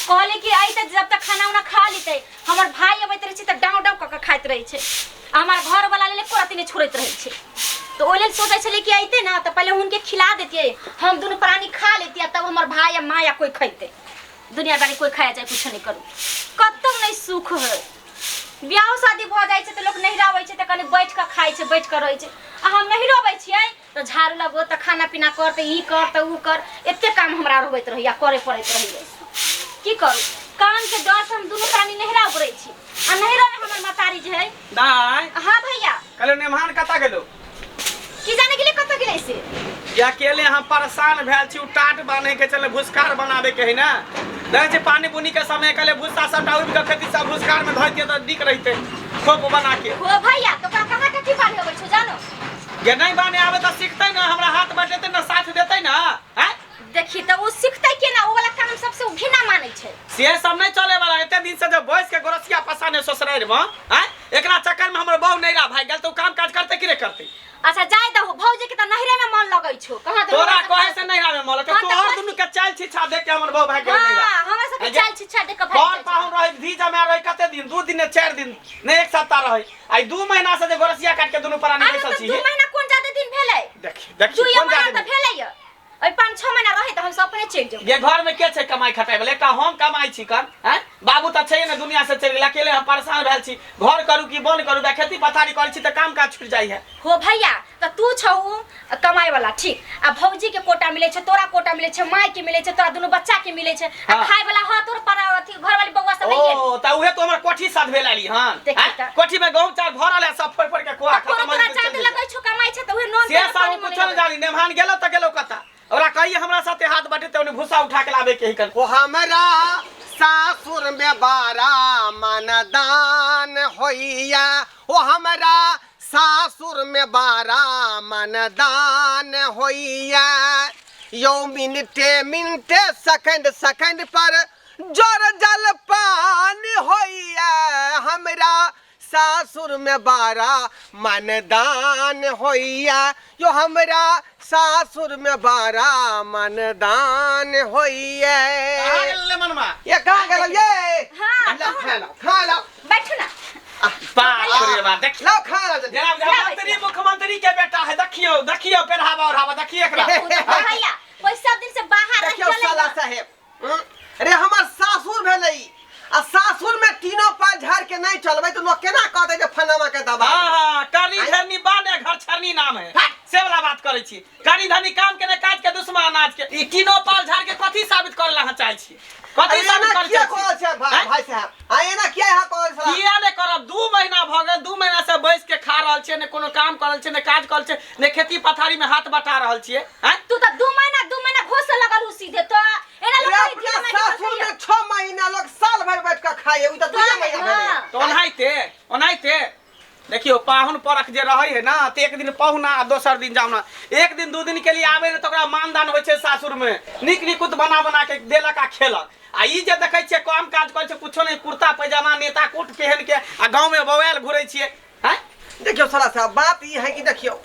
कहले कि आई त जब तक खाना उना खा लेते हमर भाई अबैत रहे त डाउ डाउ क खाइत रहे छे हमार घर वाला ले कोराती ने छोड़त रहे छे तो ओले सोचे छले कि आइते ना तो पहले उनके खिला देतिए हम दोनों प्राणी खा लेतिए तब हमर भाई या माँ या कोई खैते दुनिया बारी कोई खाया जाए कुछ नहीं करू कतौ नहीं सुख है ब्याह शादी भ जाय छे त लोग नहीं रहै छे त कने बैठ के खाइ छे बैठ के रहै छे आ हम नहीं रहबै छियै तो झाड़ू लगो त खाना पीना कर त ई कर त ऊ कर एते काम हमरा रहबैत रहिया करे पड़ैत रहिए की करू काम के डर से हम दोनों प्राणी नहीं रह पड़ै छी आ नहीं रहे हमर मातारी जे है दाई हां भैया कले नेमान कता गेलो की जाने के लिए कत गेलै से या अकेले हम परेशान भेल छी टाट बांधे के चले भुसकार बनावे के है ना देखे छे पानी बुनी के समय कले भूसा सब उड़ के खेती सब भुसकार में धर दिए त दिक रहिते खोप बना के हो भैया तो का कहां के की बात होबै छो जानो ये नहीं बाने आवे त सीखतै ना हमरा हाथ बटेतै ना साथ देतै ना हैं देखी त वो सीखतै के ना ओ वाला काम सबसे घिना मानै छै से सब नहीं चले वाला एते दिन से जब बॉयस के गोरसिया पसाने ससुराल में हैं एकरा चक्कर में हमर बहु नहीं रहा भाई गेल तो काम काज करते कि नहीं करते अच्छा जाय दहु भौजी के त नहरे में मन लगै छो कहां तोरा कहे से नहीं रहा मन के तोहर दुनु के चाल छिछा देख के हमर बहु भाई गेल नहीं रहा हां हमरा सब के चाल छिछा देख के भाई और पाहुन रहे धी जमा रहे कते दिन 2 दिन 4 दिन नहीं एक सप्ताह रहे आई 2 महीना से जे गोरसिया काट के दुनु प्राणी बैसल छी 2 महीना कोन ज्यादा दिन भेलै देखी कोन ज्यादा भेलै य ओइ 5-6 महीना रहे त हम सब अपने चल जाऊ ये घर में के छै कमाई खटाई वाला एकटा हम कमाई छी कर हैं बाबू त छै ने दुनिया से चल गेल अकेले हम परेशान भेल छी घर करू कि बन करू बा खेती पथारी करै छी त काम काज छूट जाई है हो भैया त तू छौ कमाई वाला ठीक आ भौजी के कोटा मिले छै तोरा कोटा मिले छै माई के मिले छै तोरा दोनों बच्चा के मिले छै आ खाय वाला ह तोर पर अथी घर वाली बउवा सब नहीं ओ त उहे तो हमर कोठी साथ भेल आली हन कोठी में गहूं चार भरल है सब फोड़ के कोआ खत्म तोरा चाट लगै छौ कमाई छै त उहे नॉन से सब कुछ न जानी नेमान गेलो त गेलो कता ओरा कहिए हमरा साथे हाथ बाटे त भूसा उठा के लावे के ही कर ओ हमरा सासुर में बारा मनदान होइया ओ हमरा सासुर में बारा मनदान होइया यो मिनटे सेकंड पर जोर जल पान होइया हमरा सासुर में बारा मनदान होइया यो हमरा सासुर में बारा मनदान होइया कहां गेल मनमा ये कहां गेल ये हां खा लो बैठो ना बाप रे बाप देख लो खा लो जनाब मुख्यमंत्री के बेटा है देखियो पेरहावा और देखिए एकरा भैया कोई सब दिन से बाहर रह देखियो साला साहेब अरे हमर सासुर भेलै आ सासुर में तीनों पाल झाड़ के नहीं चलबै तो लोग केना कहते जे फनामा के दबा हां करनी धरनी बाने घर छरनी नाम है से वाला बात करै छी करनी धरनी काम के ने काज के दुश्मन अनाज के ई तीनों पाल झाड़ के कथि साबित करला ह चाहै छी कथि साबित कर भाई साहब आ एना किया है कहल सला किया ने करब 2 महीना भ गेल 2 महीना से बैस के खा रहल छी ने कोनो काम करल छी ने काज करल छी ने खेती पथारी में हाथ बटा रहल छी हैं तू त 2 महीना घोष लगल सीधे तो एना लोग सासुर में 6 महीना लोग साल भर बैठ के खाए उ त 2 महीना भेलै तो ओनाइते देखियो पाहुन परख जे रहै है ना त एक दिन पहुना आ दोसर दिन जाउना एक दिन 2 दिन के लिए आवे ने त ओकरा मानदान होय छै सासुर में निक निकुत बना के देलक आ खेलक आ ई जे देखै छै काम काज करै छै कुछो नहीं कुर्ता पैजामा नेता कोट पहन के आ गांव में बवाल घुरै छियै हैं देखियो साला साहब बात ई है कि देखियो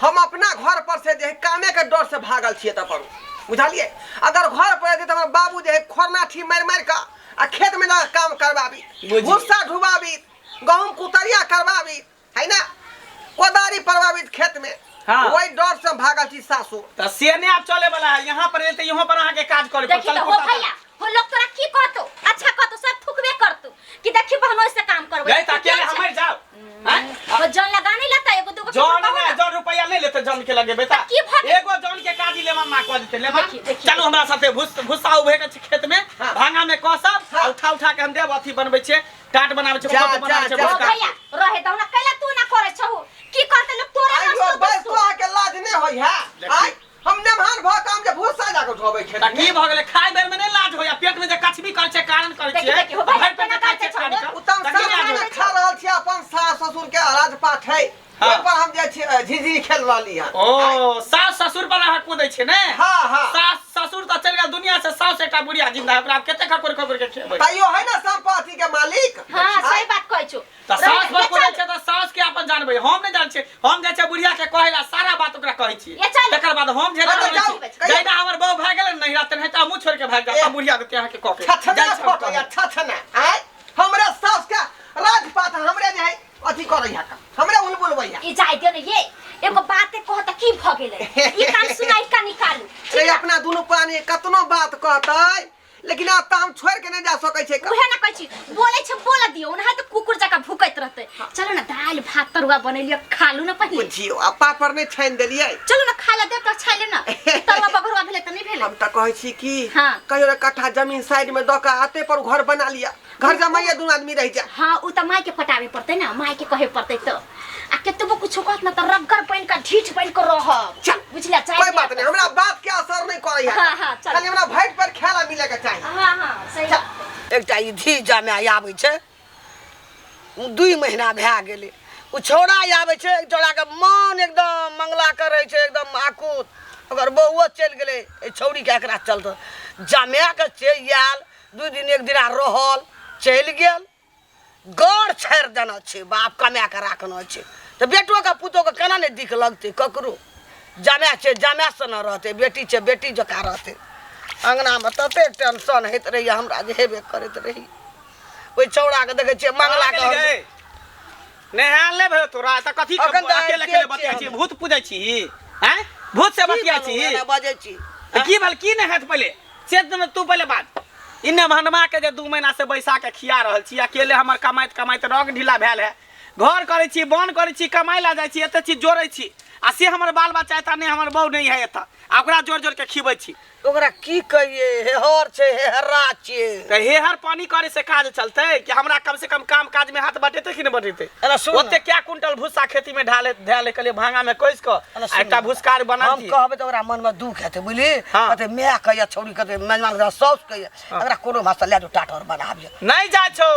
हम अपना घर पर से जे कामे के डर से भागल छियै त पर बुझलिए अगर घर पर जे त हमर बाबू जे खोरना ठी मार का आ खेत में ना काम करवाबी भूसा ढुबाबी गहूम कुतरिया करवाबी है ना कोदारी परवाबी खेत में वही डर से भागल छी सासुर त सेने आप चले वाला है यहां पर एते यहां पर आके के काज करे पर चल हो भैया हो लोग तोरा की कहतो अच्छा कहतो सब थुकबे करतो कि देखी बहनों से काम करबे गई त अकेले हमर जाओ हैं अब जन लगाने लेता एगो दूगो जन ना जन रुपया नहीं लेते जन के लगे बेटा एगो जन के काजी लेमा मा कह देते लेमा चलो हमरा साथे भूसा उभे के खेत में भांगा में कसब उठा के हम देब अथी बनबै छे टाट बनाबै छे फोटो बनाबै छे भैया रहे त हमरा कैला तू ना करे छहु की कहते लोग तोरा आइयो बस तो के लाज नहीं होई है आई हम नेमान भ काम जे भूसा जाके उठबै खेत त की भ गेलै खाय बेर में नहीं लाज होया पेट में जे कचबी कर छे कारण कर छे भर पेट खाय छे उत्तम सास खा रहल छी अपन सास ससुर के राज पाठ है ओइ पर हम जे छी झिझी खेल रहली है ओ सास ससुर पर हाथ कूदै छे ने हां हां सास ससुर त चल गेल दुनिया से सास एकटा बुढ़िया जिंदा है ओकरा कते खकर के खेबै तइयो है ना संपत्ति के मालिक हां सही बात कहै छु त सास पर कूदै छे त सास के अपन जानबै हम नहीं जान छे हम जाय छे बुढ़िया के कहैला सारा बात ओकरा कहै छी तकर बाद हम जे जइना हमर बहु भ गेल नहिरा त नहीं तो मुंह छोड़ के भाग जा बुढ़िया देते यहाँ के कॉके छछना फोटो या छछना आय हमरे सास का राजपाट हमरे जे है अथी करई है हमरे उलबुल भैया ई जाय दियो ने ये एगो बाते कहत की भ गेलै ई कान सुनाई का निकालू रे अपना दुनु प्राणी कतनो बात कहतै लेकिन अब हम छोड़ के नहीं जा सकै छै उहे ना कहै छी बोलै छ बोल दियो ओना त कुकुर जका भुकैत रहतै चलो ना दाल भात तरुआ बनेलियो खालू ना पहिले बुझियो आ पापड़ नहीं छाइन देलियै चलो ना खाला दे त छाइले ना तरुआ बघरुआ भेले त नहीं भेले हम त कहै छी कि हां कहियो कट्ठा जमीन साइड में द के हाथे पर घर बना लिया घर जमाइए दुन आदमी रह जा हां उ त माई के पटावे पड़तै ना माई के कहे पड़तै त आ केतबो कुछो कहत ना त रगगर पहिन का ढीठ पहिन के रह चल बुझला चाहि कोई बात नहीं हमरा बात के असर नहीं करई है हां चल खाली हमरा भाइट पर खेला मिले के चाहिए हां सही एकटा ई धी जामे आबै छै 2 महीना भए गेलै उ छौड़ा आबै छै एक जोड़ा के मन एकदम मंगला करे छै एकदम आकुत अगर बौओ चल गेलै ए छौड़ी के एकरा चलतो जामे के छै याल 2 दिन एक दिन रहल चल गेल गड़ छाड़ देना छै बाप कमा के राखना छै त बेटो के पुतो के केना ने दिख लगतै ककरो जामे छै जामे से न रहतै बेटी छै बेटी जका रहतै अंगना में तते टेंशन होत रही हमरा जे हेबे करत रही ओइ छौड़ा के देखे छियै मंगला के नहा ले भे तोरा त कथी के अकेले अकेले बतिया छी भूत पूजै छी हैं भूत से बतिया छी बजै छी की भल की नहीं हैत पहले से तू पहले बात इन्ने भनमा के जे 2 महीना से बैसा के खिया रहल छी अकेले हमर कमाइत कमाइत रग ढीला भेल है घर करे छी बन करे छी कमाई ला जाय छी एते चीज जोड़ै छी आ से हमर बाल बच्चा एता नहीं हमर बहू नहीं है एता आ ओकरा जोड़ जोड़ के खिबै छी ओकरा की कहिए हेहर छै हेहरा छै त हेहर पानी करे से काज चलते कि हमरा कम से कम काम काज में हाथ बटेते कि नहीं बटेते ओते क्या कुंटल भूसा खेती में ढाले ढाले के लिए भांगा में कोइस को एकटा भूसकार बना दी हम कहबे त ओकरा मन में दुख हेते बुझली कते मैं कहिया छौड़ी कते मेजमान के सौस कहिया ओकरा कोनो भाषा ले जो टाटर बनाबिए नहीं जा छौ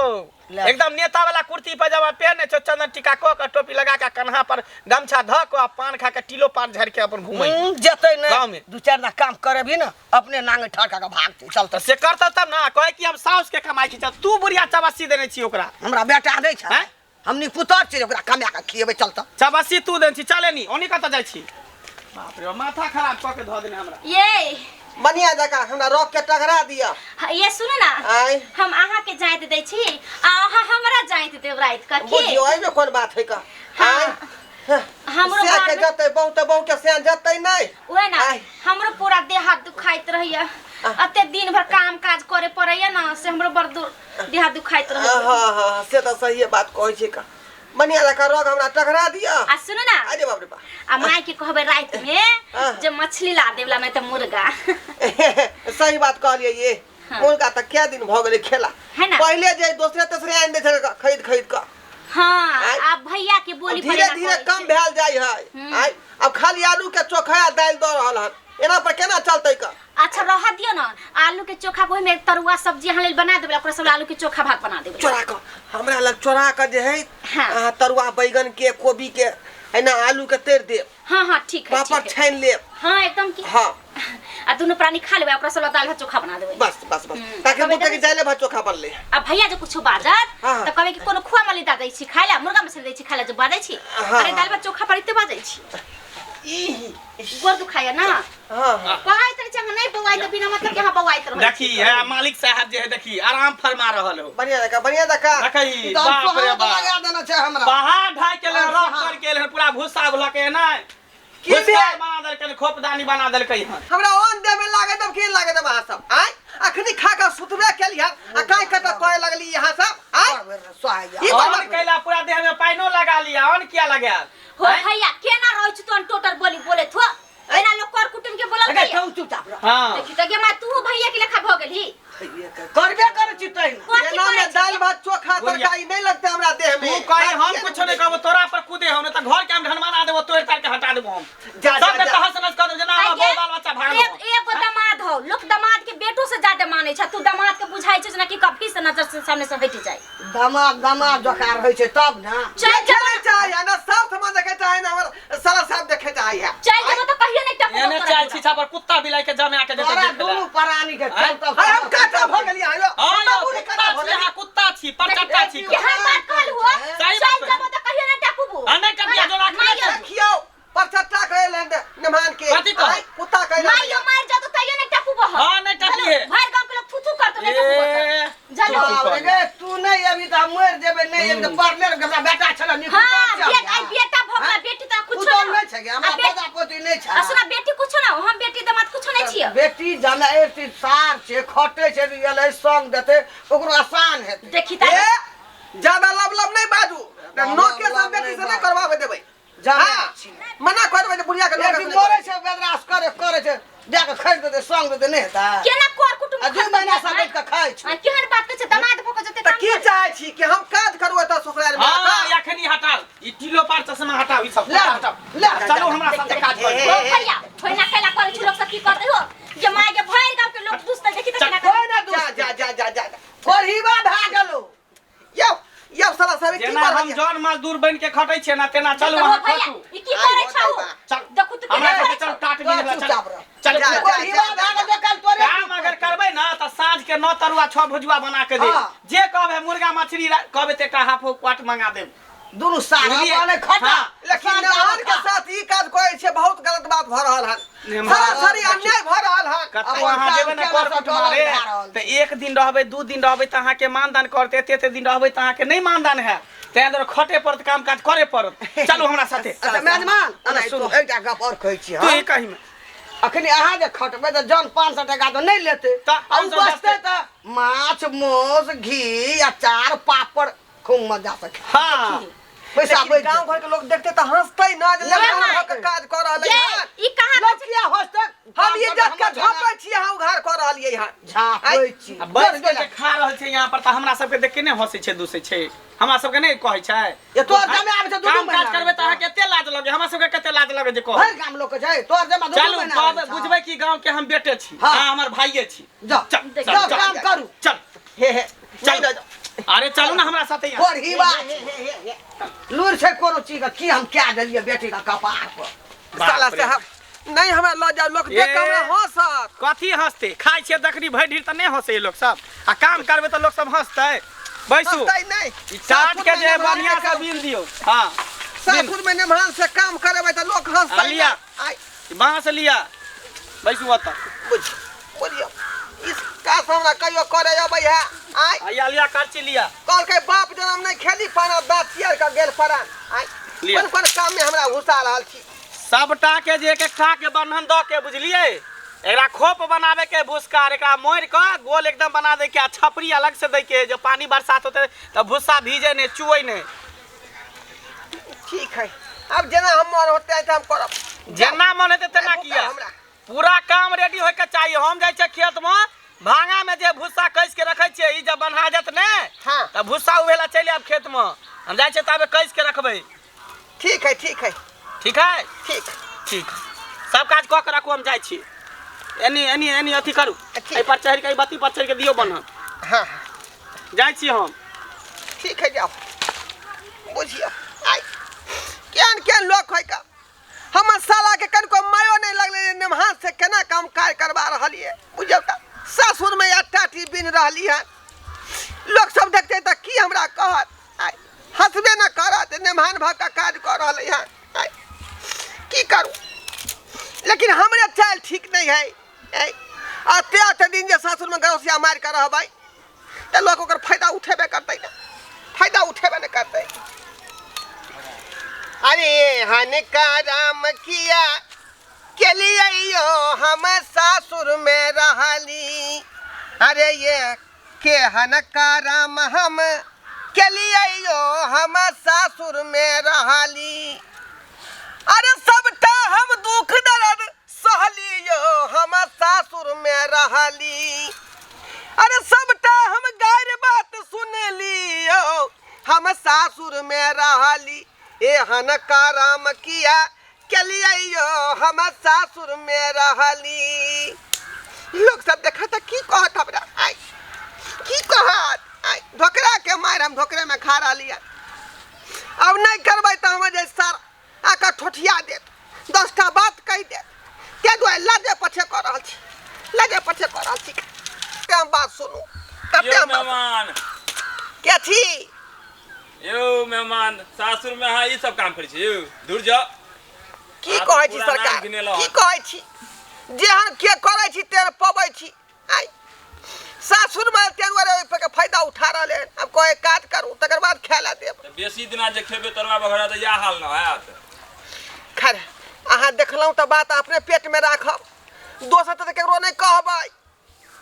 एकदम नेता वाला कुर्ती पजामा पहने छौ चंदन टीका को के टोपी लगा के कन्हा पर गमछा ध को पान खा के टिलो पान झड़ के अपन घुमै जतै गांव ने में 2-4 ना काम करबी ना अपने नांगे ठड़का के भागते चलते से करता तब ना कहे कि हम साउस के कमाई खींच तू बुढ़िया चबस्सी देने छी ओकरा हमरा बेटा नै छै हमनी पुतर छी ओकरा कमा के खिएबे चलता चबस्सी तू देन छी चले नी ओनी कत जाय छी बाप रे माथा खराब क के ध देने हमरा ये बनिया जका हमरा रख के टकरा दिया ये सुनो ना हम आहा के जाइत दै छी आ आहा हमरा जाइत देब रात का की बुझियो एमे कोन बात है का हमरो से के जतै बहु के से जतै नहीं ओए ना हमरो पूरा देह हाथ दुखाइत रहैया अते दिन भर काम काज करे पड़ैया ना से हमरो बड़ देह हाथ दुखाइत रहैया हां से त सही बात कहै छै का बनिया जका रग हमरा टकरा दिया आ सुनो ना अरे बाप रे बाप आ माई के कहबे रात में जे मछली ला देवला में त मुर्गा सही बात कहलिए ये मुर्गा त क्या दिन भ गेलै खेला पहले जे दूसरे तेसरे आइन दे छै खरीद खरीद का हां अब भैया के बोली धीरे धीरे कम भेल जाय है अब खाली आलू के चोखा दाल द रहल हन एना पर केना चलतै का अच्छा रह दियो ना आलू के चोखा कोई में तरुआ सब्जी हम ले बना देबे ओकरा सब आलू के चोखा भात बना देबे चोरा का हमरा लग चोरा का जे है तरुआ बैगन के कोबी के है ना आलू के तेर दे हां हां ठीक है पापड़ छान ले हां एकदम की हां आ दोनों प्राणी खा लेबे ओकरा सब दाल भात चोखा बना देबे बस बस बस ताकि बुते के जाले भात चोखा बन ले अब भैया जो कुछ बाजत त कहबे कि कोनो खुआ मली दै छी खाइला मुर्गा मछली दै छी खाइला जो बाजै छी अरे दाल भात चोखा परिते बाजै छी गोर दुखाया ना हां कहै त चंग नहीं बवाई त बिना मतलब के हां बवाई त देखी है मालिक साहब जे है देखी आराम फरमा रहल हो बढ़िया देखा देखी बाप रे बाप लगा देना छै हमरा पहाड़ ढाई के ले रख कर के ले पूरा भूसा भलके ना की बना देल के खोपदानी बना देल के हमरा ओन दे में लागे तब की लागे तब आ सब आय अखनी खा के सुतबे के लिया आ काई कटा कहे लगली यहां सब आय सोहाया और कैला पूरा देह में पाइनो लगा लिया और क्या लगा हो भैया केना रहै छ तोन टोटर बोली बोले थो एना लोग कर कुटुम के बोलल लगे तू चुपचाप रह हां देखि त के मा तू भैया के लेखा भ गेली करबे कर छी तै एना में दाल भात चोखा तरकारी नहीं लगते हमरा देह में तू कहे हम कुछ नहीं कहबो तोरा पर कूदे हम त घर के हम ढनमाना देबो तोड़ तार के हटा देबो हम सब के तहस नस कर जना हम बाल बच्चा भागो एक दमाद हो लोग दमाद के बेटो से ज्यादा माने छ तू दमाद के बुझाई छ जना कि कभी से नजर से सामने से हट जाए दमाद जका रहै छै तब ना चल चाहे ना सब समझ देखे चाहे ना हमर साला साहब देखे चाहे चल जब तो कहियो नहीं टपको एने चाल छीछा पर कुत्ता बिलाई के जमे के देते देख दोनों प्राणी के चलता हम काटा भ गेली आयो कुत्ता छी परचट्टा छी के हम बात कहल हुआ चल जब तो कहियो नहीं टपको अने कबिया जो राख खियो परचट्टा कहे ले नमान के कुत्ता कहे माइयो मार जा तो कहियो नहीं टपको हां नहीं है भाई गांव के लोग थू करते बेटा चलो गे तू नहीं अभी तो मर जेबे नहीं एक पढ़ले हमरा बेटा छला नि हां बेटा भगला बेटी त कुछ नहीं छै हमरा पता पोती नहीं छै असरा बेटी कुछ ना हम बेटी दामाद कुछ नहीं छियै बेटी जाना एती सार छै खटे छै एले संग देते ओकरो आसान हेतै देखी त ज्यादा लब नहीं बाजू नो के सब बेटी से नहीं करवावे देबै जाना मना करबै जे बुढ़िया के लोग मोरे छै बेदरास करे छै जाके खरीद दे संग दे नहीं हेता केना कर कुटुम 2 महीना से बैठ के खाइ छै केहन बात के छै दामाद भको जते त की चाहै छी कि हम काज करबै त ससुराल में हां एखनी हटाओ ई टिलो पार चश्मा हटाओ ई सब हटाओ चलो हमरा साथे काज कर ओ भैया होइना केला करे छी लोग सब की करते हो जे माय के भैर गांव के लोग दुस्त देखी त केना कोई ना जा कोरहीबा भा गेलो यो साला सब की जेना हम जन मजदूर बन के खटै छै ना तेना चलू अहाँ खटू ई की करे छौ देखू त हमरा साथे चल टाट मिल चल कोरहीबा भा गेलो कल तोरे काम अगर करबै ना त साँझ के 9 तरुआ 6 भुजुआ बना के दे जे कहबे मुर्गा मछली कहबे त एकटा हाफ क्वाट मंगा देब दुनु सारा माने खटा लेकिन नहान के साथ ई काज करै छै बहुत गलत बात भ रहल हन सरासरी अन्याय भ रहल हन कतौ अहाँ जेबै ने कर कुट मारे त एक दिन रहबै 2 दिन रहबै त अहाँ के मानदान करते एते दिन रहबै त अहाँ के नहीं मानदान है तै अंदर खटे पड़त काम काज करे पड़त चलू हमरा साथे मेहमान सुन एकटा गप और कहै छी तू ई कहि में अखनी अहाँ जे खटबै त जन 500 टका तो नहीं लेते आ बचते त माछ मोस घी अचार पापड़ खूब मजा से हां पैसा लेकिन गांव घर के लोग देखते त हंसतै ना जे लड़का काज कर रहल है ई कहां लोग किया हंसते हम इज्जत के झोपै छी हम घर कर रहलियै हन झापै छी बस के खा रहल छै यहाँ पर त हमरा सब के देख के नहीं हंसै छै दूसै छै हमरा सब के नहीं कहै छै ये तोर जमे आबै छै 2 काम महीना काज करबै त अहाँ केते लाज लगे हमरा सब के केते लाज लगे जे कह हर काम लोग के छै तोर जमे 2 चलू महीना कहबै बुझबै कि गांव के हम बेटे छी हाँ। हां हमर भाइये छी जा चल काम करू चल हे चल अरे चलू ना हमरा साथे यहाँ कोरही बात लूर छै कोनो चीज की हम क्या देलिए बेटी का कपार पर साला साहब नहीं हमरा ल जाओ लोग देख हमरा हंसत कथी हंसते खाइ छै दखनी भरि ढीर त नहीं हंसे लोग सब आ काम करबै त लोग सब हंसतै बैसू हंसतै नहीं ई चाट के जे बढ़िया से बिल दियो हां सासुर में निभान से काम करबै त लोग हंसतै लिया बांस लिया बैसू ओत बोलियो इसका हमरा कहियो करे अबै है आई आया लिया करची लिया कल के बाप जन्म नहीं खेली पाना बात चियर का गेल परान आई लिया। कोन काम में हमरा घुसा रहल छी सबटा के जे एक एकटा के बंधन द के बुझलिए एकरा खोप बनावे के भूसकार एकरा मोड़ के गोल एकदम बना दे के छपरी अलग से दे के जो पानी बरसात होते त भूसा भीजे ने चुए ने ठीक है अब जेना हम मन होते त हम करब जेना मन हेते तेना किया पूरा काम रेडी होय के चाहिए हम जाय छै खेत में भांगा में जे भूसा कस के रखे छिए ई जब बन्हा जत ने हां त भूसा उहेला चले आब खेत में हम जाय छै तबे कस के रखबै ठीक है ठीक है ठीक है ठीक ठीक सब काज क के रखू हम जाय छी एनी अथी करू ए पर चढ़ के बत्ती पर चढ़ के दियो बन्हा हां जाय छी हम ठीक है जाओ बुझियो आई केन लोग है का हम साला के कन को मायो नहीं लगले निमहान से केना काम काय करबा रहलिए बुझियो का सासुर में या टाटी बिन रहली है लोग सब देखते त की हमरा कहत आई हंसबे न करत निमहान भ का काज कर रहले है आई की करू लेकिन हमरे चाल ठीक नहीं है आते दिन जे सासुर में गौसिया मार कर रहबै त लोग ओकर फायदा उठेबे करतै ना फायदा उठेबे न करतै अरे हन का राम किया के लिए यो हम सासुर में रहली अरे ये के हन का राम हम के लिए यो हम सासुर में रहली अरे सबटा हम दुख दर्द सहली यो हम सासुर में रहली अरे सबटा हम गायर बात सुनली यो हम सासुर में रहली ए हन का राम किया के लिए यो हम सासुर में रहली लोग सब देखा था की कहत हमरा आई की कहत आई ढोकरा के मार हम ढोकरे में खा रहली अब नहीं करबै त हम जे सर आका ठोठिया देत 10टा बात कह देत के दुआ लाजे पछे कर रहल छी लाजे पछे कर रहल छी के बात सुनू यो मेहमान के छी यो मेहमान सासुर में हां ई सब काम करै छी यो दूर जाओ की कहै छी सरकार की कहै छी जेहन के करै छी तेर पबै छी आई सासुर में तेनवारे पे फायदा उठा रहा है। अब कोई काज करूं तकर बाद खेला देब। तो बेसी दिना जे खेबे तरवा बघड़ा तो या हाल न हैत। खैर अहाँ देखलहुँ तऽ बात अपने पेट में राखब, दोसर तऽ केकरो नहीं कहबै,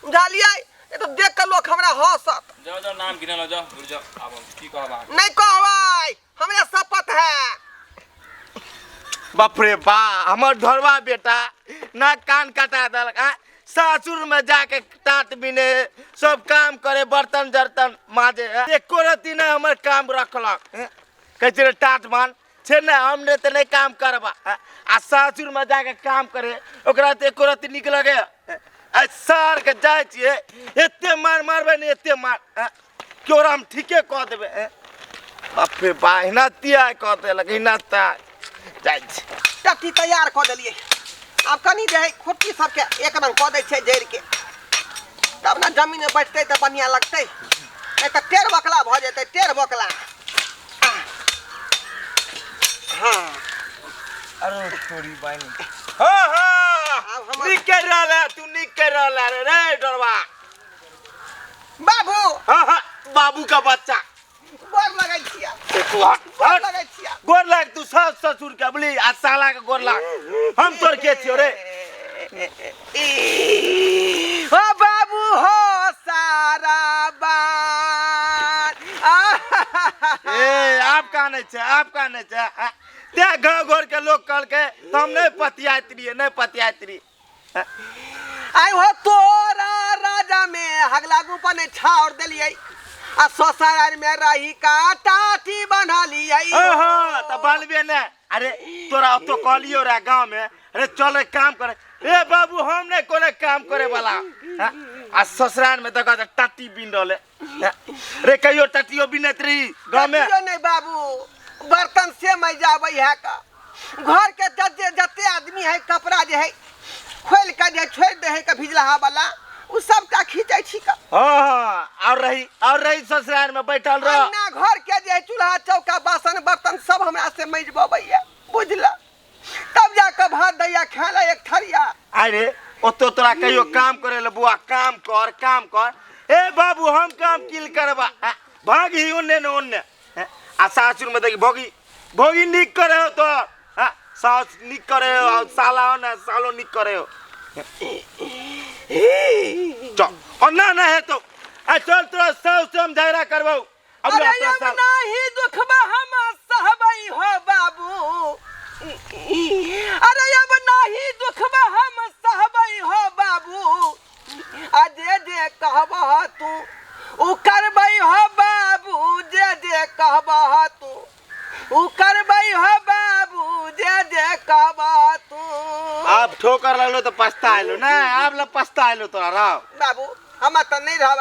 बुझलियै? ये तो देख के लोग हमरा हंसत। जाओ जाओ नाम गिने लो, जाओ दूर जाओ। आब की कहबा नहीं कहबै, हमरा शपथ है। बाप रे बा, हमर ढोरवा बेटा ना कान कटा दलक, सासुर में जाके टाट बिने सब काम करे, बर्तन जर्तन माजे, एको रती ने हमर काम रखलक। कहै टाट मान छे ने, हमने तो नहीं काम करबा, आ सासुर में जाके काम करे ओकरा तो एको रती निक लगे। सर के जाय छिए एते मार मारबे ने, एते मार क्यों हम ठीके कह देबे। बाप रे बा, हिना तिया कह देलक, हिना ता जाय छी। टट्टी तैयार कऽ देलियै, आब कनी जे है खुट्टी सबके एक रंग कऽ दै छै जड़ि के, तब ना जमीन में बैठतै तऽ बढ़िया लगतै। नहीं तऽ टेढ़ बकला भऽ जेतै, टेढ़ बकला। हाँ अरे छोरी बहनी, हाँ हाँ निक कर रहल है, तू निक कर रहल है रे डरवा। बाबू हाँ हाँ बाबू का बच्चा गोर लगै छिया, तू हट गोर हट लगै छिया। गोर लाग, तू सास ससुर के बोली आ साला के गोर लाग। हम तोर के छियो रे? हो बाबू हो सारा बात। ए आप का नहीं छे, आप का नहीं छे, ते गांव घर के लोग कल के हम नहीं पतियात रहिए, नहीं पतियात रही। आई हो तोरा राजा में हगलागू पर छाड़ दिलियै, आ ससुराल में रही का टाटी बना लियै। हाँ तो बालबे ने, अरे तोरा तो कहलियो रे गांव में, अरे चल काम करे। ए बाबू हम नहीं कोने काम करे वाला, आ ससुराल में देखा टट्टी बिन रहले रे, कहियो टट्टियो बिनत रही गांव में? टट्टियो नहीं बाबू, बर्तन से मैं जाबै है का, घर के जते जते आदमी है कपड़ा जे है खोल के जे छोड़ दे है का भिजलहा वाला, उ सबटा खींचे छी का। हाँ और रही ससुराल में बैठल रह। अन्ना घर के जे चूल्हा चौका बासन बर्तन सब हमरा से मैजबैया, बुझला? तब जाके भात दैया खाला एक थरिया। अरे ओतो तोरा कहियो काम करे ले बुआ, काम कर काम कर। ए बाबू हम काम किल करबा, भाग ही ओन्ने ने ओन्ने। आ सासुर में देखी भोगी भोगी निक करे हो तो, सास निक करे हो, और साला हो ना सालो निक करे हो। चल और ना है तो चल तोरा सास से हम झगड़ा करबो। अरे अब नहीं दुखबा हम सहबै हो बाबू, अरे अब नहीं दुखबा हम सहबै हो बाबू, आ जे जे कहबह तू उ करबै हो बाबू, जे जे कहबह तू उ करबै हो बाबू, जे जे कहबह तू। आप ठोकर लगलो तो पछताइलो ना, आप ल पछताइलो तोरा राव। बाबू हम त नहीं रहब,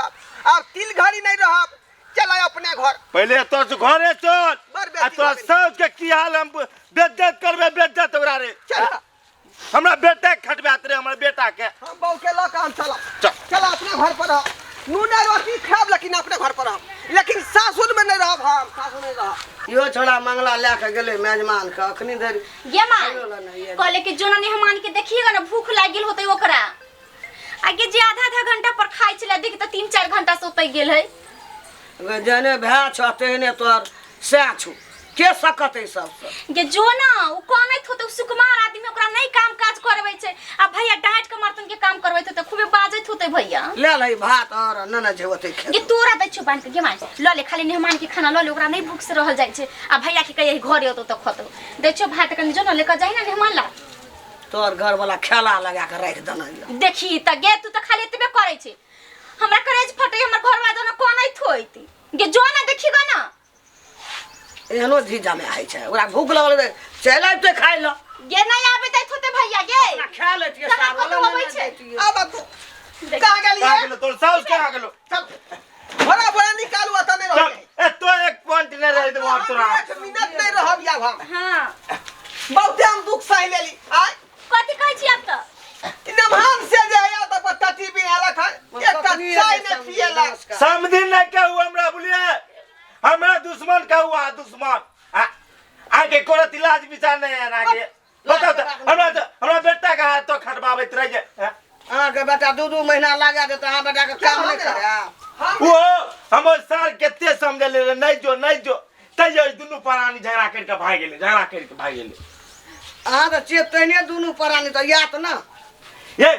अब तिल घड़ी नहीं रहब, चल अपने घर। पहले तो घरे चल, आ तोरा सास के की हाल हम बेइज्जत करबे, बेइज्जत ओकरा रे। चल हमरा बेटा के खटबात रे, हमर बेटा के। हम बहू के लऽ के हम चलब, चल चल अपने घर पर रह। नूने रोटी खाब लेकिन अपने घर पर रह, लेकिन सासुर में नहीं रहब, हम सासुर नहीं रहब। यो छोड़ा मंगला लेके गेले मेजमान के, अखनी धरि ये मां कहले कि जोना मेहमान के देखिएगा ना भूख लागिल होतै ओकरा, आगे जे आधा घंटा पर खाइ छले देख त 3-4 घंटा सोतै गेल है। जने भै छ तेने तोर सै छु, के सकत है सब ये जो ना उ कोनैत होतै, सुकुमार आदमी ओकरा नहीं काम काज करबै छै, आ भैया डांट के मर्तन के काम करबैत होतै, खूबे बाजैत होतै भैया। ले ले भात और नना जेवते खे। ये तोरा दै छु बांध के के मान ल ले, खाली मेहमान के खाना ल ले, ओकरा नहीं भूख से रहल जाय छै, आ भैया के कहिए घरे होतो त खतो दै छु भात कनी जो न लेके जाई ना मेहमान ला। तोर घर वाला खेला लगा के रख देना। देखी त गे तू त खाली एतबे करै छै, हमरा करेज फटै, हमर घर वाला न कोनैत होइती गे जो ना देखीगा ना। एहनो झीजा में आइ छै, ओकरा भूख लगल रे चल आइते खाइ ल। गे नहीं आबे दैत होते भैया गे, ओकरा खा लेतिए कहाँ साग कतौ वाला अबै नहीं छै। देतिए। अब तू कहाँ गेलिए? तोर सास कहाँ गेलो? चल बड़ा बड़ा निकालू, अत नहीं चल रह। ए तो एक पॉइंट ने रह दे वहां तोरा। 1 मिनट नहीं रहब या हम, हां बहुते हम दुख सह लेली। आय कथि कहै छी आप त? नमहान से जे आया त पट्टी भी आला खा, एक कप चाय न पिएला। समझी नहीं कहू हमरा बोलिए, हमरा दुश्मन कहू, दुश्मन आगे कोरत इलाज विचार नहीं है ना के। बताओ तो हमरा बेटा का हाथ तो खटबाबैत रह जे। अहाँके बेटा 2 महीना लगा दे तो अहाँ बेटा के काम नहीं करे वो हमर सर केते समझले रे नहीं जो तैयो दुनू प्राणी झगड़ा करके भाग गेले अहाँ तो चेत तहने दुनू प्राणी तो यात ना ये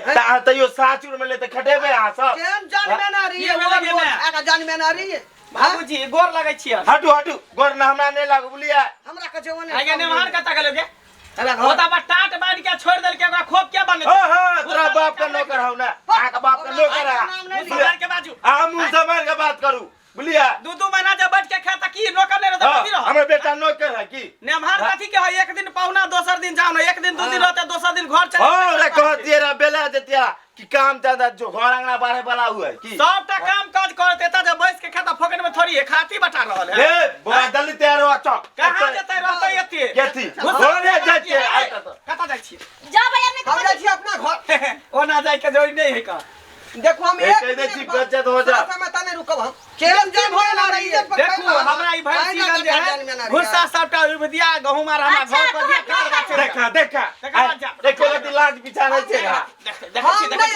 तैयो सासुर में ले त खटेबे अहाँ सब केहन जानबे ना रही ये वाला गेम है। आका जानबे ना रही बाबूजी गोर लगै छियै हटू गोर न हमरा नहीं लागू बुलिया हमरा कहे ओने आगे नेमार कता गेलो गे अरे होता बा टाट बांध के छोड़ देल के ओकरा खोप के बने हां तोरा बाप का नौकर हौ ना अहाँ का बाप का नौकर है मुसलमान के बाजू आ मुंह संभाल के बात करू बुलिया 2 महीना जब बैठ के खाता की नौकर नहीं रहता कथी रह हमर बेटा नौकर है की नेमार कथी के है एक दिन पाहुना दोसर दिन जाओ ना एक दिन 2 दिन रहते दोसर दिन घर चले हां रे कहती रे बेला देतिया कि काम ज्यादा जो घर अंगना बारे वाला हुआ है की सबटा काम काज करते त जब बैठ के खाता फोकट में थोड़ी है खाती बटा रहल है ए बदल तैयार हो चक कहां जते रहते एते केथी घरे जाके आइता तो कता जाइ छी जा भैया ने हम जाइ छी अपना घर ओना जाय के जोड़ी नहीं है का देखो हम एक कह दे छी बचत हो जा समय तने रुकब हम केहन जान हो ना रही देखो हमरा ई भैंसी गल जे है भुस्सा सबटा उब दिया गहूम आर हमरा घर पर दिया कर गाछ देखा देखो लती लाज बिचारे छे हम नहीं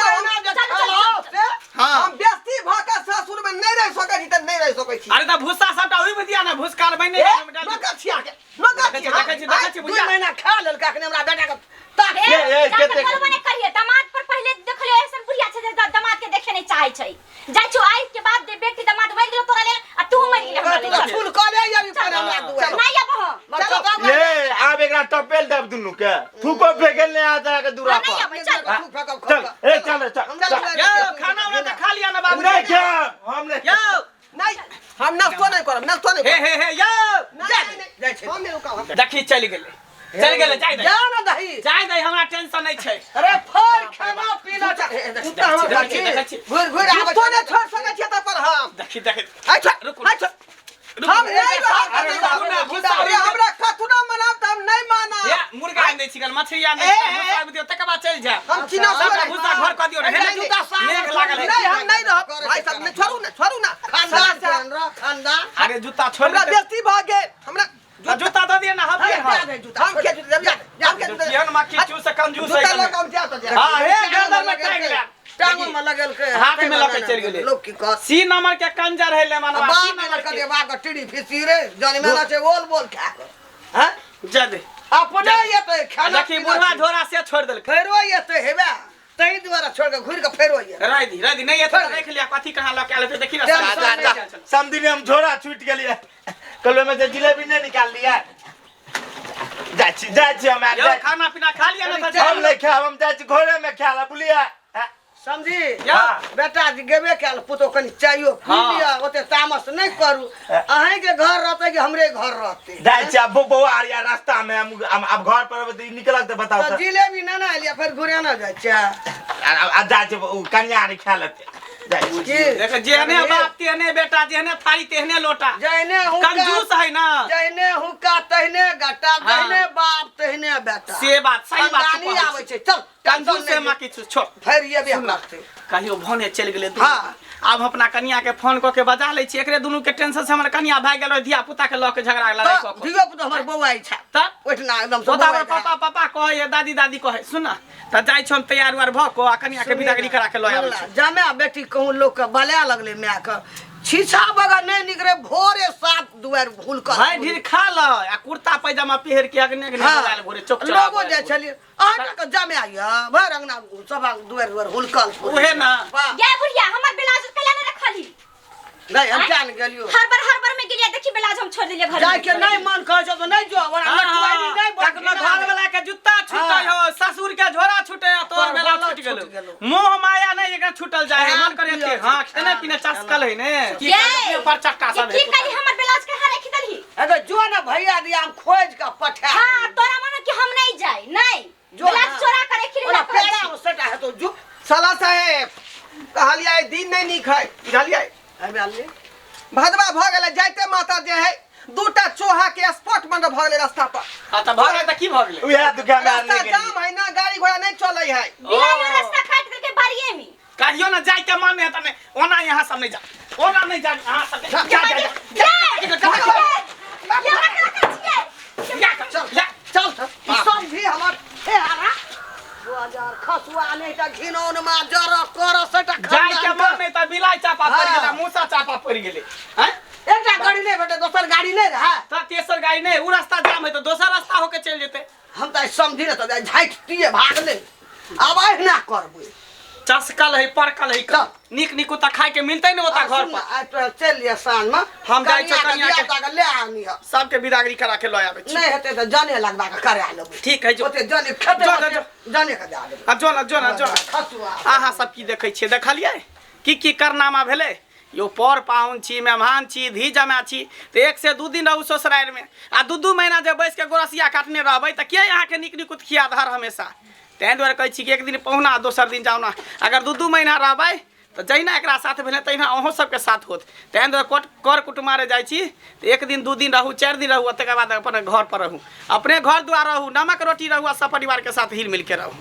हां हम व्यस्ती भाका ससुर में नहीं रह सकै छी त नहीं रह सकै छी अरे त भुस्सा सबटा उब दिया ना भुसकाल बने नका छिया देखै छी 2 महीना खा लेल काखने हमरा बेटा के ताक केते बने करिए दामाद पर पहले देख ले ऐसन बुढ़िया छै जे दामाद के देखे नहीं चाहे छै जाय छु आई के बाद दे बेटी दामाद मर गेलो तोरा ले आ तू मर गेलो हमरा ले फूल करे या भी पर हमरा दुआ नहीं अब हम ये आब एकरा टपेल दब दुनु के थूको फेकल ने आ जा के दूरा पर चल ए चल यो खाना उना त खा लिया ना बाबू नहीं क्या हमने यो नहीं हम नाश्ता नहीं करब नाश्ता नहीं हे यो जाय छी हम नहीं रुकब देखी चल गेले जाय दे जाओ ना दही जाय दे हमरा टेंशन नहीं छै अरे फल खाना पीना उता हम देखी घुर आबै तो नहीं छोड़ सकै छी त पर हम देखी अच्छा रुक हम नहीं अरे हमरा कथुना मनाब त हम नहीं माना ये मुर्गा आन दै छी कल मछली आन दै छी भुस्सा दियो तकर बाद चल जा हम चिना सबटा भुस्सा घर क दियो रे जूता मेघ लागल है नहीं हम नहीं रह भाई साहब ने छोड़ू ना खानदान अरे जूता छोड़ हमरा दे व्यस्ती भ गेल हमरा जूता दे दिए ना हम के हम के जूता केहन माखी चूस से कंजूस जूता है लग हम जा तो हां हे गर्दन में टांग ले टांगो में लगल के हाथ में लपेट चल गेले लोग की कह सी नंबर के कंजर है ले मनवा सी बाप नंबर में के के बाग टिड़ी फिसी रे जाने मेला से बोल खा हैं जा दे अपने ये तो खाना देखी बुढ़वा झोरा से छोड़ देल फेरो ये तो हेबा तई द्वारा छोड़ के घुर के फेरो ये राय दी नहीं है तो देख लिया कथी कहां लके आले देखी ना समदिन हम झोरा छूट गेलिए कल में से जिलेबी नहीं निकाल लिया जाची हम यो खाना पीना खा लिया ना हम नहीं खाब हम जाची घोड़े में खाला बुलिया समझी या बेटा जी गेबे कैल पुतो कनी चाहियो पी लिया ओते तामस नहीं करू अहीं के घर रहते कि हमरे घर रहते जाची अब बौआरिया रास्ता में हम अब घर पर निकलक तो बताओ तो जिलेबी ना ना लिया फिर घुरे ना जाय छा आ जाची कन्या नहीं खा लेते देख जेहने बाप तेहने बेटा जेहने थाली तेहने लोटा जैने हुका कंजूस है ना जैने हुका तहने गटा जैने बाप तहने बेटा से बात सही बात खानदानी आवे छै चल कंजूस से मां किछु छोड़ फिर ये भी करते कहियो भने चल गेले हां अब अपना कन्या के फोन क के बजा ले छी एकरे दुनु के टेंशन से हमर कन्या भाग गेल धिया पुता के ल के झगड़ा लड़ाई क के धियो पुतो हमर बौआ छै त ओठना एकदम बतावे पापा कहे दादी कहे सुन त जाय छम तैयार वार भ को आ कन्या के विदागरी करा के ल आबै छी जमे बेटी कहूं लोग के बले लगले माय के छीछा बगा नहीं निकरे भोरे 7 दुआर भूलकर भाई ढीर खा ल आ कुर्ता पैजामा पहिर के अगने के निकल भोरे चौक लोगो जे छलिए आटा के जमे आइया भर अंगना सब दुआर हुलकल ओहे ना ये बुढ़िया हमर ब्लाउज कला ने रखली नहीं हम जान गेलियो हर में गेलिया देखी ब्लाउज हम छोड़ दिलिए घर जाय के नहीं मन कह छ तो नहीं जो वरना लटवाई नहीं तक में घर वाला के जूता छूटे हो ससुर के झोरा छूटे तोर बेला छूट गेलो मोह माया नहीं एकरा छूटल जाय है मन करे के हां खाने पीने चस्कल है ने की पर चक्का सब की करी हमर ब्लाउज के हां रखी दली अगर जो ना भैया दिया हम खोज का पठा हां तोरा मन कि हम नहीं जाए नहीं ब्लाउज चोरा करे खिली ना पेड़ा में सटा है तो जो साला साहेब कहलिया दिन नहीं नी खाए बुझलिए अबे आले भदवा भ गेले जाइते माता जे है दूटा चोहा के स्पॉट बंद भ गेले रास्ता पर हां त भ गेल त की भ गेल उहे दुकानदार रास्ता ने जाम है ना गाड़ी घोड़ा नहीं चले है बिलायो रास्ता काट करके बारिये में कहियो ना जाय के मन है त नहीं ओना यहां सब नहीं जा ओना नहीं जा यहां सब चल सब भी हमर हे आरा 2000 खसुआ नहीं त खिनौन में जर कर सेटा जाय के मन नहीं त बिलाई चापा पड़ गेला मूसा चापा पड़ गेले हैं एकटा गाड़ी नहीं भेटे दोसर गाड़ी नहीं रहा त तेसर गाड़ी नहीं उ रास्ता जाम है तो दोसर रास्ता होके चल जेते हम त समझी न त झाइटिए भागले अब आई ना करबे चसकल है परकल है चल। निक निक त खाए के मिलते न होता घर पर आज तो चल लिया शान में हम जाय छ कनिया के के ले आनी है सबके बिदागरी करा के लय आबै छी नहीं हेते त जाने लगबा के करे लेबे ठीक है जो ओते जाने खेते जो, जो। जाने के दे देबे आ जो न खसुआ अहाँ सब की देखै छियै देखलियै की करनामा भेलै यो पर पाहुन छी मेहमान छी धी जमा छी तो 1 से 2 दिन रहू ससुराल में आ 2 महीना जब बैस के गोरसिया काटने रहबै त के यहाँ के निक निकुत खिया धर हमेशा तें दुआरे कहै छी कि एक दिन पहुना दोसर दिन जाऊ ना अगर 2 महीना रहबै तो जहिना एकरा साथ भेले तहिना अहों सबके साथ होत तें दुआरे कर कुटुमारे जाइ छी तो 1 दिन 2 दिन रहू 4 दिन रहू तकर बाद अपन घर पर रहू अपने घर द्वार रहू नमक रोटी रहू आ सब परिवार के साथ हिल मिल के रहू।